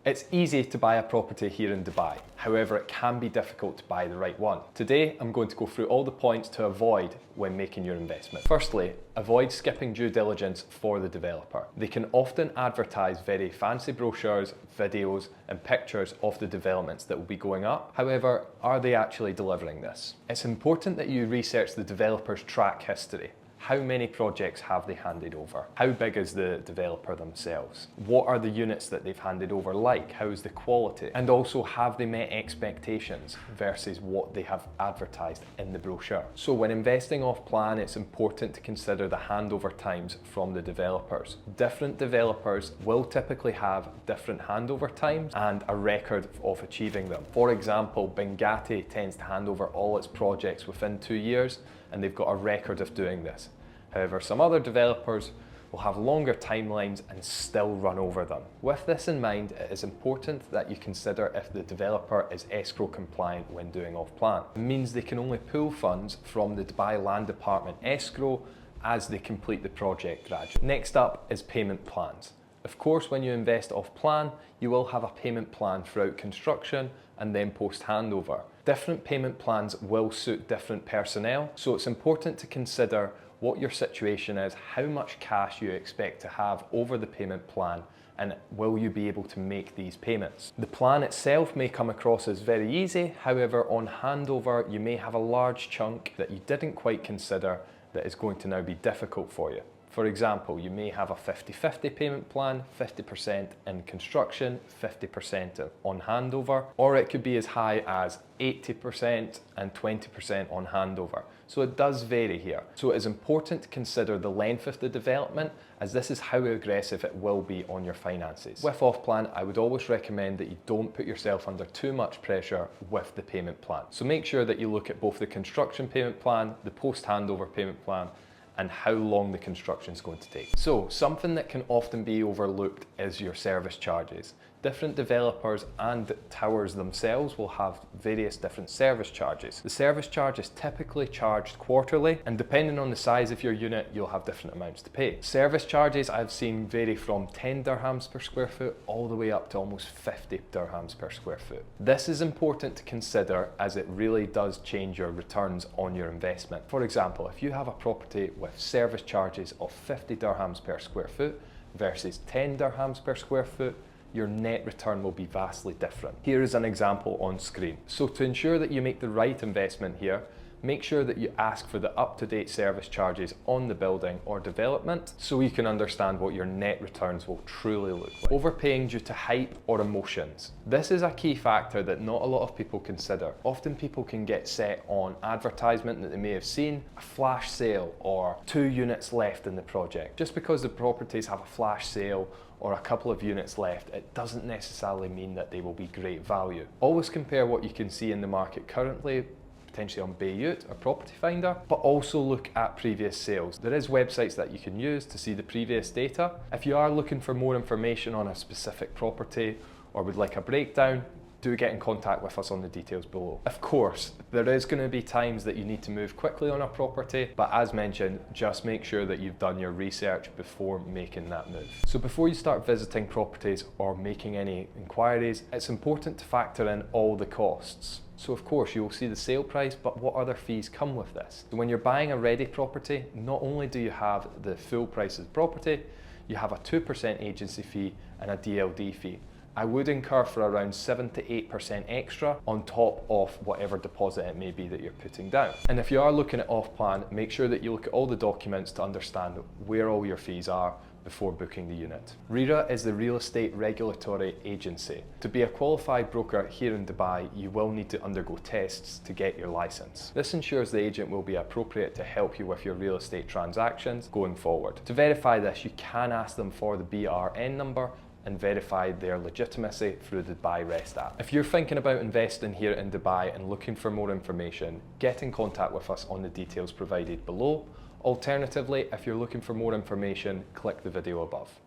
It's easy to buy a property here in Dubai. However, it can be difficult to buy the right one. Today, I'm going to go through all the points to avoid when making your investment. Firstly, avoid skipping due diligence for the developer. They can often advertise very fancy brochures, videos, and pictures of the developments that will be going up. However, are they actually delivering this? It's important that you research the developer's track history. How many projects have they handed over? How big is the developer themselves? What are the units that they've handed over like? How is the quality? And also, have they met expectations versus what they have advertised in the brochure? So when investing off plan, it's important to consider the handover times from the developers. Different developers will typically have different handover times and a record of achieving them. For example, Bengati tends to hand over all its projects within 2 years, and they've got a record of doing this. However, some other developers will have longer timelines and still run over them. With this in mind, it is important that you consider if the developer is escrow compliant when doing off plan. It means they can only pull funds from the Dubai Land Department escrow as they complete the project gradually. Next up is payment plans. Of course, when you invest off plan, you will have a payment plan throughout construction and then post handover. Different payment plans will suit different personnel, so it's important to consider what your situation is, how much cash you expect to have over the payment plan, and will you be able to make these payments. The plan itself may come across as very easy, however on handover you may have a large chunk that you didn't quite consider that is going to now be difficult for you. For example, you may have a 50-50 payment plan, 50% in construction, 50% on handover, or it could be as high as 80% and 20% on handover. So it does vary here. So it is important to consider the length of the development, as this is how aggressive it will be on your finances. With off plan, I would always recommend that you don't put yourself under too much pressure with the payment plan. So make sure that you look at both the construction payment plan, the post handover payment plan, and how long the construction is going to take. So something that can often be overlooked is your service charges. Different developers and towers themselves will have various different service charges. The service charge is typically charged quarterly, and depending on the size of your unit, you'll have different amounts to pay. Service charges I've seen vary from 10 dirhams per square foot all the way up to almost 50 dirhams per square foot. This is important to consider as it really does change your returns on your investment. For example, if you have a property with service charges of 50 dirhams per square foot versus 10 dirhams per square foot, your net return will be vastly different. Here is an example on screen. So to ensure that you make the right investment here, make sure that you ask for the up-to-date service charges on the building or development so you can understand what your net returns will truly look like. Overpaying due to hype or emotions. This is a key factor that not a lot of people consider. Often people can get set on advertisement that they may have seen, a flash sale or 2 units left in the project. Just because the properties have a flash sale or a couple of units left, it doesn't necessarily mean that they will be great value. Always compare what you can see in the market currently, potentially on Bayut or Property Finder, but also look at previous sales. There is websites that you can use to see the previous data. If you are looking for more information on a specific property or would like a breakdown, do get in contact with us on the details below. Of course, there is going to be times that you need to move quickly on a property, but as mentioned, just make sure that you've done your research before making that move. So before you start visiting properties or making any inquiries, it's important to factor in all the costs. So of course you will see the sale price, but what other fees come with this? So when you're buying a ready property, not only do you have the full price of the property, you have a 2% agency fee and a DLD fee. I would incur for around 7 to 8% extra on top of whatever deposit it may be that you're putting down. And if you are looking at off plan, make sure that you look at all the documents to understand where all your fees are before booking the unit. RERA is the Real Estate Regulatory Agency. To be a qualified broker here in Dubai, you will need to undergo tests to get your license. This ensures the agent will be appropriate to help you with your real estate transactions going forward. To verify this, you can ask them for the BRN number and verify their legitimacy through the Dubai Rest app. If you're thinking about investing here in Dubai and looking for more information, get in contact with us on the details provided below. Alternatively, if you're looking for more information, click the video above.